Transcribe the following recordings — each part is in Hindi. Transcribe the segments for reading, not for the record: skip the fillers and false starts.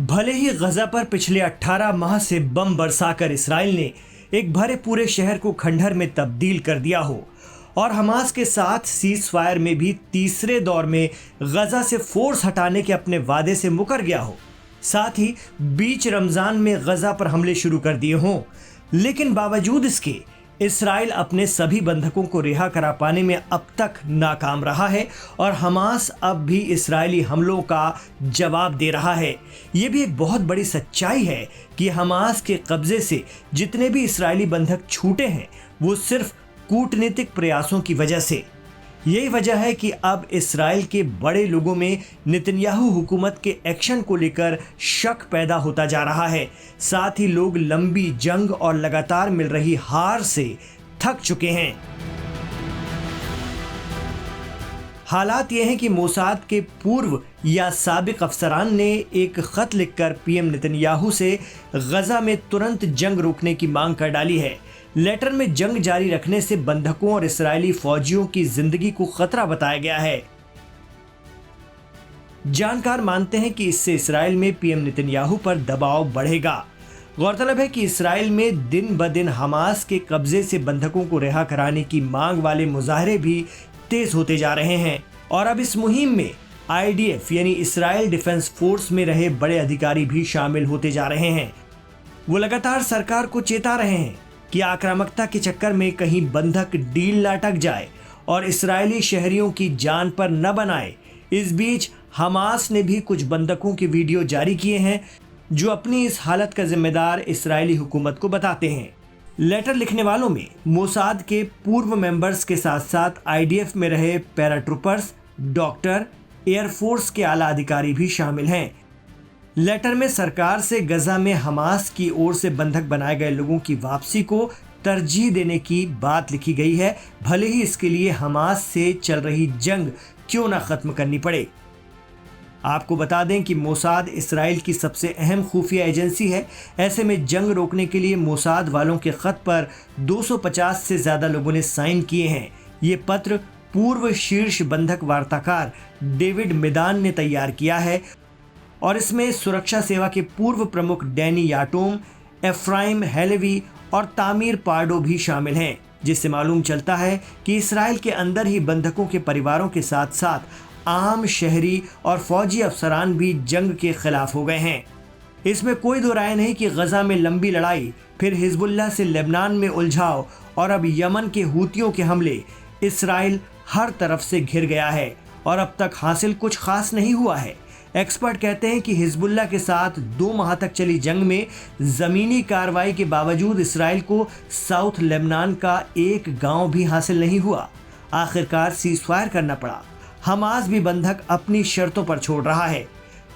भले ही गजा पर पिछले 18 माह से बम बरसाकर इसराइल ने एक भरे पूरे शहर को खंडहर में तब्दील कर दिया हो और हमास के साथ सीज फायर में भी तीसरे दौर में गजा से फोर्स हटाने के अपने वादे से मुकर गया हो, साथ ही बीच रमजान में गजा पर हमले शुरू कर दिए हों, लेकिन बावजूद इसके इसराइल अपने सभी बंधकों को रिहा करा पाने में अब तक नाकाम रहा है और हमास अब भी इसराइली हमलों का जवाब दे रहा है। ये भी एक बहुत बड़ी सच्चाई है कि हमास के कब्जे से जितने भी इसराइली बंधक छूटे हैं वो सिर्फ कूटनीतिक प्रयासों की वजह से। यही वजह है कि अब इसराइल के बड़े लोगों में नेतन्याहू हुकूमत के एक्शन को लेकर शक पैदा होता जा रहा है। साथ ही लोग लंबी जंग और लगातार मिल रही हार से थक चुके हैं। हालात ये हैं कि मोसाद के पूर्व या साबिक अफसरान ने एक खत लिखकर पीएम नेतन्याहू से गजा में तुरंत जंग रोकने की मांग कर डाली है। लेटर में जंग जारी रखने से बंधकों और इसराइली फौजियों की जिंदगी को खतरा बताया गया है। जानकार मानते हैं कि इससे इसराइल में पीएम नेतन्याहू पर दबाव बढ़ेगा। गौरतलब है कि इसराइल में दिन ब दिन हमास के कब्जे से बंधकों को रिहा कराने की मांग वाले मुजाहरे भी तेज होते जा रहे हैं और अब इस मुहिम में IDF यानी इसराइल डिफेंस फोर्स में रहे बड़े अधिकारी भी शामिल होते जा रहे हैं। वो लगातार सरकार को चेता रहे हैं कि आक्रामकता के चक्कर में कहीं बंधक डील ना अटक जाए और इसराइली शहरियों की जान पर न बनाए। इस बीच हमास ने भी कुछ बंधकों के वीडियो जारी किए हैं जो अपनी इस हालत का जिम्मेदार इसराइली हुकूमत को बताते हैं। लेटर लिखने वालों में मोसाद के पूर्व मेंबर्स के साथ साथ IDF में रहे पैराट्रूपर्स, डॉक्टर, एयरफोर्स के आला अधिकारी भी शामिल हैं। लेटर में सरकार से गजा में हमास की ओर से बंधक बनाए गए लोगों की वापसी को तरजीह देने की बात लिखी गई है, भले ही इसके लिए हमास से चल रही जंग क्यों ना खत्म करनी पड़े। आपको बता दें कि मोसाद इसराइल की सबसे अहम खुफिया एजेंसी है। ऐसे में जंग रोकने के लिए मोसाद वालों के खत पर 250 से ज्यादा लोगों ने साइन किए हैं। ये पत्र पूर्व शीर्ष बंधक वार्ताकार डेविड मिदान ने तैयार किया है और इसमें सुरक्षा सेवा के पूर्व प्रमुख डैनी याटोम, एफ्राइम हेलेवी और तामीर पार्डो भी शामिल हैं, जिससे मालूम चलता है कि इसराइल के अंदर ही बंधकों के परिवारों के साथ साथ आम शहरी और फौजी अफसरान भी जंग के खिलाफ हो गए हैं। इसमें कोई दो राय नहीं कि गजा में लंबी लड़ाई, फिर हिजबुल्लाह से लेबनान में उलझाव और अब यमन के हूतियों के हमले, इसराइल हर तरफ से घिर गया है और अब तक हासिल कुछ खास नहीं हुआ है। एक्सपर्ट कहते हैं कि हिजबुल्लाह के साथ 2 माह तक चली जंग में जमीनी कार्रवाई के बावजूद इसराइल को साउथ लेबनान का एक गांव भी हासिल नहीं हुआ। आखिरकार सीज फायर करना पड़ा। हमास भी बंधक अपनी शर्तों पर छोड़ रहा है।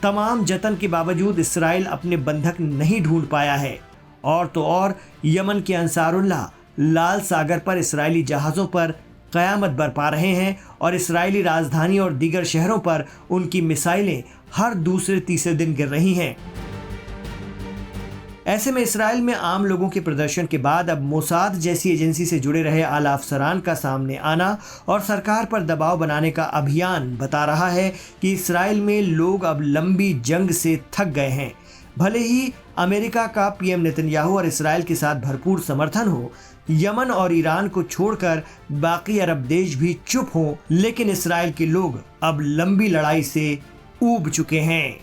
तमाम जतन के बावजूद इसराइल अपने बंधक नहीं ढूंढ पाया है। और तो और यमन के अंसारुल्लाह लाल सागर पर इसराइली जहाज़ों पर क़यामत बरपा रहे हैं और इसराइली राजधानी और दीगर शहरों पर उनकी मिसाइलें हर दूसरे तीसरे दिन गिर रही हैं। ऐसे में इसराइल में आम लोगों के प्रदर्शन के बाद अब मोसाद जैसी एजेंसी से जुड़े रहे आला अफसरान का सामने आना और सरकार पर दबाव बनाने का अभियान बता रहा है कि इसराइल में लोग अब लंबी जंग से थक गए हैं। भले ही अमेरिका का पीएम नेतन्याहू और इसराइल के साथ भरपूर समर्थन हो, यमन और ईरान को छोड़कर बाकी अरब देश भी चुप हों, लेकिन इसराइल के लोग अब लंबी लड़ाई से ऊब चुके हैं।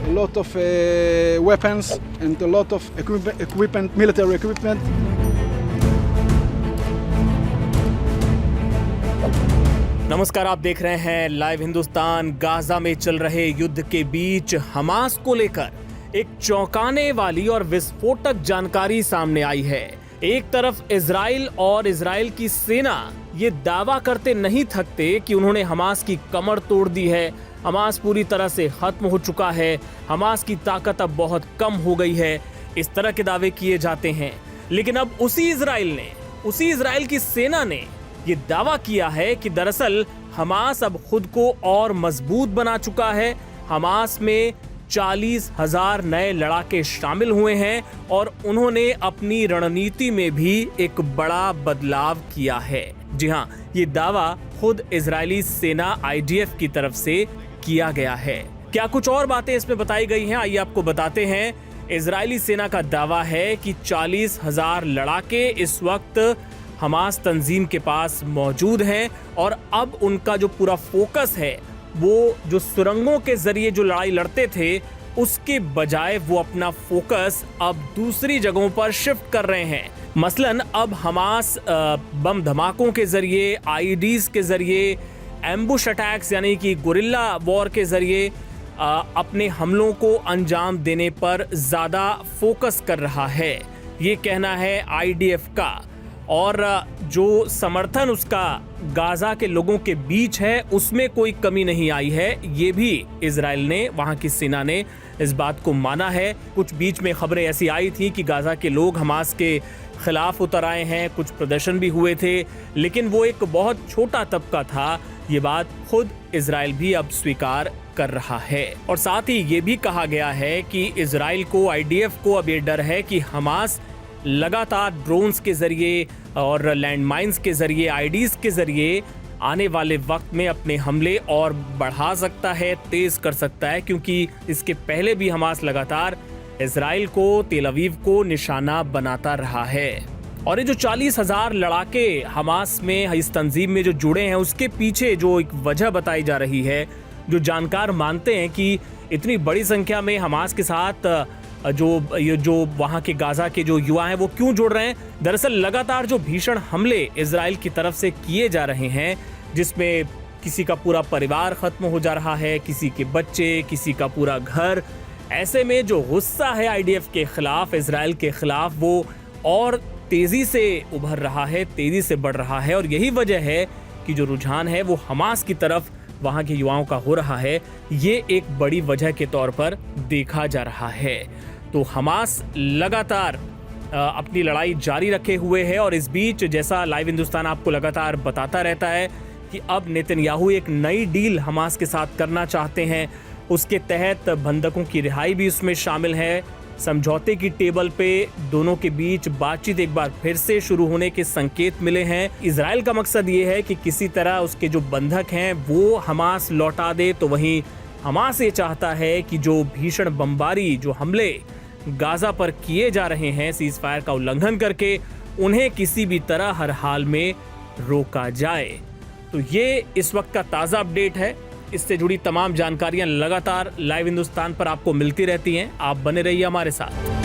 A lot of weapons and a lot of equipment, military equipment. नमस्कार, आप देख रहे हैं लाइव हिंदुस्तान। गाजा में चल रहे युद्ध के बीच हमास को लेकर एक चौंकाने वाली और विस्फोटक जानकारी सामने आई है। एक तरफ इजराइल और इजराइल की सेना ये दावा करते नहीं थकते कि उन्होंने हमास की कमर तोड़ दी है, हमास पूरी तरह से खत्म हो चुका है, हमास की ताकत अब बहुत कम हो गई है, इस तरह के दावे किए जाते हैं। लेकिन अब उसी इजराइल की सेना ने ये दावा किया है कि दरअसल हमास अब खुद को और मजबूत बना चुका है, हमास में 40,000 नए लड़ाके शामिल हुए हैं और उन्होंने अपनी रणनीति में भी एक बड़ा बदलाव किया है। जी हां, ये दावा खुद इजरायली सेना IDF की तरफ से किया गया है। क्या कुछ और बातें इसमें बताई गई हैं, आइए आपको बताते हैं। इजरायली सेना का दावा है कि 40,000 लड़ाके इस वक्त हमास तंजीम के पास मौजूद हैं और अब उनका जो पूरा फोकस है वो जो सुरंगों के जरिए जो लड़ाई लड़ते थे उसके बजाय वो अपना फोकस अब दूसरी जगहों पर शिफ्ट कर रहे हैं। मसलन अब हमास बम धमाकों के जरिए, IEDs के जरिए, एम्बुश अटैक्स यानी कि गुरिल्ला वॉर के जरिए अपने हमलों को अंजाम देने पर ज्यादा फोकस कर रहा है, ये कहना है IDF का। और जो समर्थन उसका गाजा के लोगों के बीच है उसमें कोई कमी नहीं आई है, ये भी इजराइल ने, वहां की सेना ने इस बात को माना है। कुछ बीच में खबरें ऐसी आई थी कि गाजा के लोग हमास के खिलाफ उतर आए हैं, कुछ प्रदर्शन भी हुए थे, लेकिन वो एक बहुत छोटा तबका था। ये बात खुद इजराइल भी अब स्वीकार कर रहा है। और साथ ही ये भी कहा गया है कि इजराइल को, IDF को अब ये डर है कि हमास लगातार ड्रोन्स के जरिए और लैंडमाइंस के जरिए, IEDs के जरिए आने वाले वक्त में अपने हमले और बढ़ा सकता है, तेज कर सकता है, क्योंकि इसके पहले भी हमास लगातार इजराइल को, तेल अवीव को निशाना बनाता रहा है। और ये जो 40,000 लड़ाके हमास में, इस तंजीम में जो जुड़े हैं, उसके पीछे जो एक वजह बताई जा रही है, जो जानकार मानते हैं कि इतनी बड़ी संख्या में हमास के साथ जो वहां के गाजा के जो युवा हैं वो क्यों जुड़ रहे हैं। दरअसल लगातार जो भीषण हमले इजराइल की तरफ से किए जा रहे हैं, जिसमें किसी का पूरा परिवार खत्म हो जा रहा है, किसी के बच्चे, किसी का पूरा घर, ऐसे में जो गुस्सा है IDF के खिलाफ, इजराइल के खिलाफ, वो और तेजी से उभर रहा है, तेजी से बढ़ रहा है। और यही वजह है कि जो रुझान है वो हमास की तरफ वहां के युवाओं का हो रहा है, ये एक बड़ी वजह के तौर पर देखा जा रहा है। तो हमास लगातार अपनी लड़ाई जारी रखे हुए है और इस बीच, जैसा लाइव हिंदुस्तान आपको लगातार बताता रहता है कि अब नेतन्याहू एक नई डील हमास के साथ करना चाहते हैं। उसके तहत बंधकों की रिहाई भी उसमें शामिल है। समझौते की टेबल पे दोनों के बीच बातचीत एक बार फिर से शुरू होने के संकेत मिले हैं। इजराइल का मकसद ये है कि किसी तरह उसके जो बंधक हैं वो हमास लौटा दे, तो वहीं हमास ये चाहता है कि जो भीषण बमबारी, जो हमले गाजा पर किए जा रहे हैं सीज फायर का उल्लंघन करके, उन्हें किसी भी तरह हर हाल में रोका जाए। तो ये इस वक्त का ताज़ा अपडेट है। इससे जुड़ी तमाम जानकारियां लगातार लाइव हिंदुस्तान पर आपको मिलती रहती हैं। आप बने रहिए हमारे साथ।